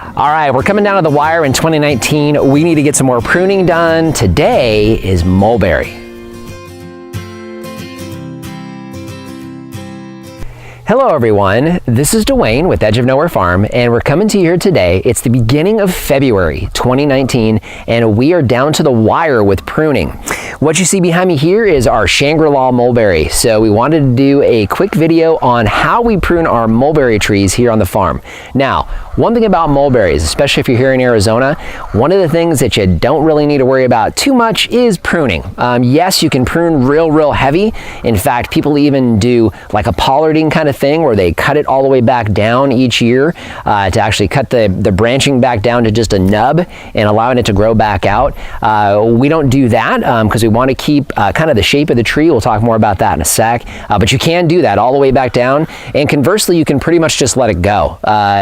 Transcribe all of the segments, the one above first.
All right, we're coming down to the wire in 2019. We need to get some more pruning done. Today is mulberry. Hello everyone, this is Dwayne with Edge of Nowhere Farm, and we're coming to you here today. It's the beginning of February 2019, and we are down to the wire with pruning. What you see behind me here is our Shangri La Mulberry. So we wanted to do a quick video on how we prune our mulberry trees here on the farm. Now, one thing about mulberries, especially if you're here in Arizona, one of the things that you don't really need to worry about too much is pruning. Yes, you can prune real heavy. In fact, people even do like a pollarding kind of thing where they cut it all the way back down each year to actually cut the branching back down to just a nub and allowing it to grow back out. We don't do that because we want to keep kind of the shape of the tree. We'll talk more about that in a sec, but you can do that all the way back down, and conversely you can pretty much just let it go.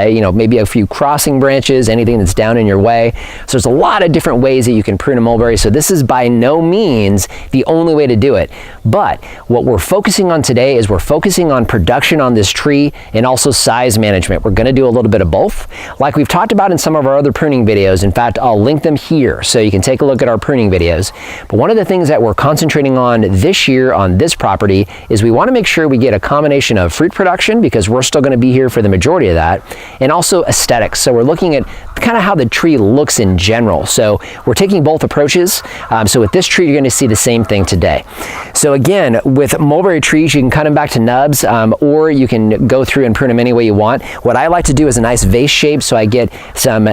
You know, maybe a few crossing branches, anything that's down in your way. So there's a lot of different ways that you can prune a mulberry, so this is by no means the only way to do it. But what we're focusing on today is we're focusing on production on this tree and also size management. We're going to do a little bit of both, like we've talked about in some of our other pruning videos. In fact, I'll link them here so you can take a look at our pruning videos. But one of the things that we're concentrating on this year on this property is we want to make sure we get a combination of fruit production, because we're still going to be here for the majority of that, and also aesthetics. So we're looking at kind of how the tree looks in general. So we're taking both approaches. So with this tree, you're going to see the same thing today. So again, with mulberry trees, you can cut them back to nubs, or you can go through and prune them any way you want. What I like to do is a nice vase shape, so I get some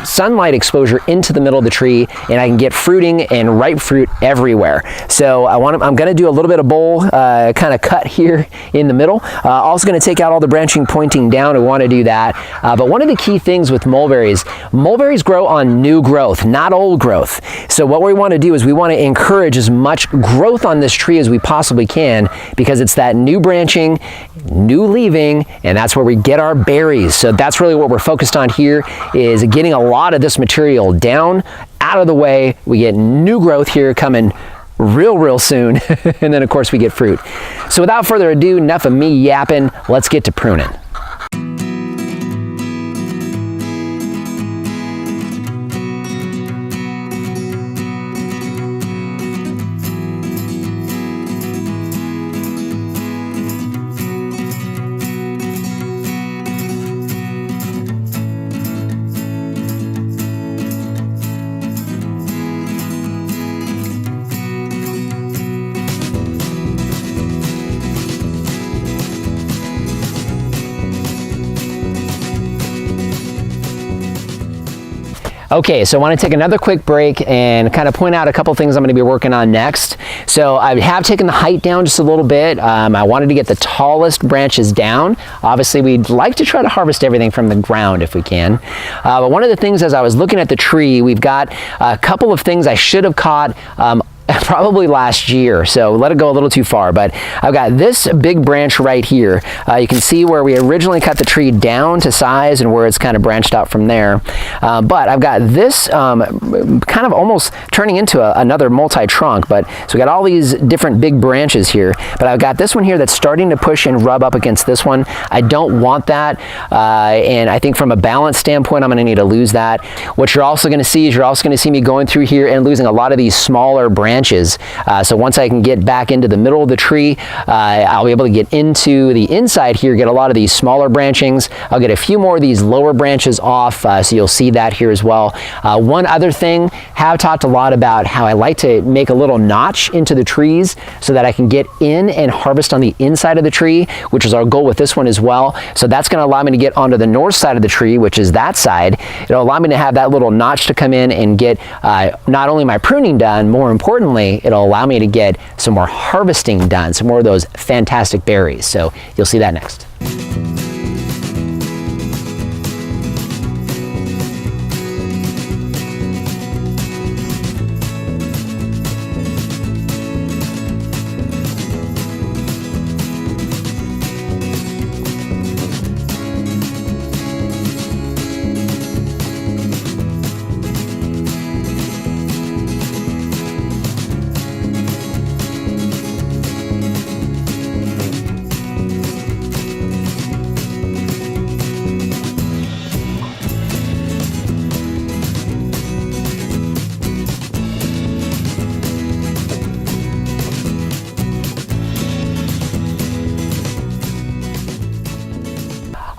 sunlight exposure into the middle of the tree, and I can get fruiting and ripe fruit everywhere. So I'm going to do a little bit of bowl kind of cut here in the middle. Also going to take out all the branching pointing down. I want to do that. But one of the key things with mulberries grow on new growth, not old growth. So what we want to do is we want to encourage as much growth on this tree as we possibly can, because it's that new branching, new leaving, and that's where we get our berries. So that's really what we're focused on here, is getting a lot of this material down, out of the way. We get new growth here coming real soon, and then of course we get fruit. So without further ado, enough of me yapping, let's get to pruning. Okay, so I want to take another quick break and kind of point out a couple things I'm going to be working on next. So I have taken the height down just a little bit. I wanted to get the tallest branches down. Obviously, we'd like to try to harvest everything from the ground if we can. But one of the things, as I was looking at the tree, we've got a couple of things I should have caught probably last year, so let it go a little too far. But I've got this big branch right here. You can see where we originally cut the tree down to size and where it's kind of branched out from there. But I've got this kind of almost turning into another multi-trunk. But so we got all these different big branches here. But I've got this one here that's starting to push and rub up against this one. I don't want that, and I think from a balance standpoint, I'm going to need to lose that. What you're also going to see is you're also going to see me going through here and losing a lot of these smaller branches. So once I can get back into the middle of the tree, I'll be able to get into the inside here, get a lot of these smaller branchings. I'll get a few more of these lower branches off, so you'll see that here as well. One other thing, have talked a lot about how I like to make a little notch into the trees so that I can get in and harvest on the inside of the tree, which is our goal with this one as well. So that's going to allow me to get onto the north side of the tree, which is that side. It'll allow me to have that little notch to come in and get not only my pruning done, more importantly, it'll allow me to get some more harvesting done, some more of those fantastic berries. So you'll see that next.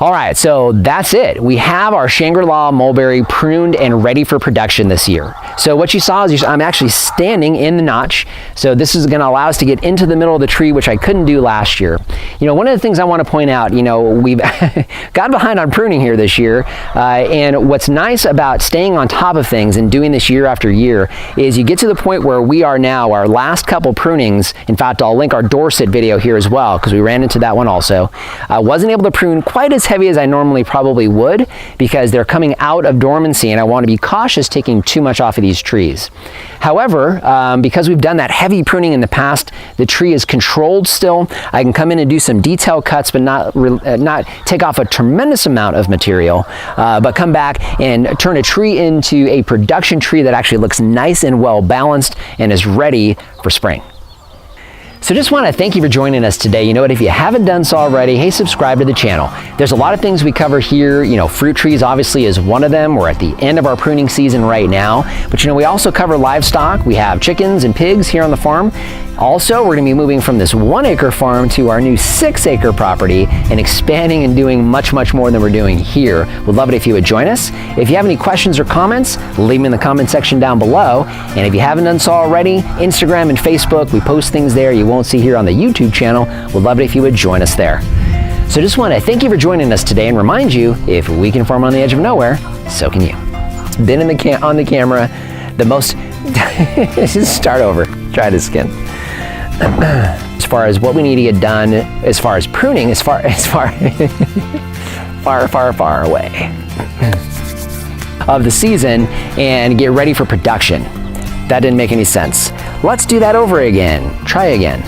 All right, so that's it. We have our Shangri La Mulberry pruned and ready for production this year. So what you saw is I'm actually standing in the notch. So this is gonna allow us to get into the middle of the tree, which I couldn't do last year. You know, one of the things I wanna point out, you know, we've got behind on pruning here this year. And what's nice about staying on top of things and doing this year after year is you get to the point where we are now, our last couple prunings, in fact, I'll link our Dorset video here as well, because we ran into that one also. I wasn't able to prune quite as heavy as I normally probably would because they're coming out of dormancy and I want to be cautious taking too much off of these trees. However, because we've done that heavy pruning in the past, the tree is controlled still. I can come in and do some detail cuts, but not take off a tremendous amount of material, but come back and turn a tree into a production tree that actually looks nice and well balanced and is ready for spring. So just want to thank you for joining us today. You know what, if you haven't done so already, hey, subscribe to the channel. There's a lot of things we cover here. You know, fruit trees obviously is one of them. We're at the end of our pruning season right now. But you know, we also cover livestock. We have chickens and pigs here on the farm. Also, we're going to be moving from this 1-acre farm to our new 6-acre property and expanding and doing much, much more than we're doing here. We'd love it if you would join us. If you have any questions or comments, leave them in the comment section down below. And if you haven't done so already, Instagram and Facebook, we post things there you won't see here on the YouTube channel. We'd love it if you would join us there. So just want to thank you for joining us today and remind you, if we can farm on the edge of nowhere, so can you. It's been on the camera, the most, just start over, try this again. As far as what we need to get done, as far as pruning, as far far away of the season and get ready for production. That didn't make any sense. Let's do that over again. Try again.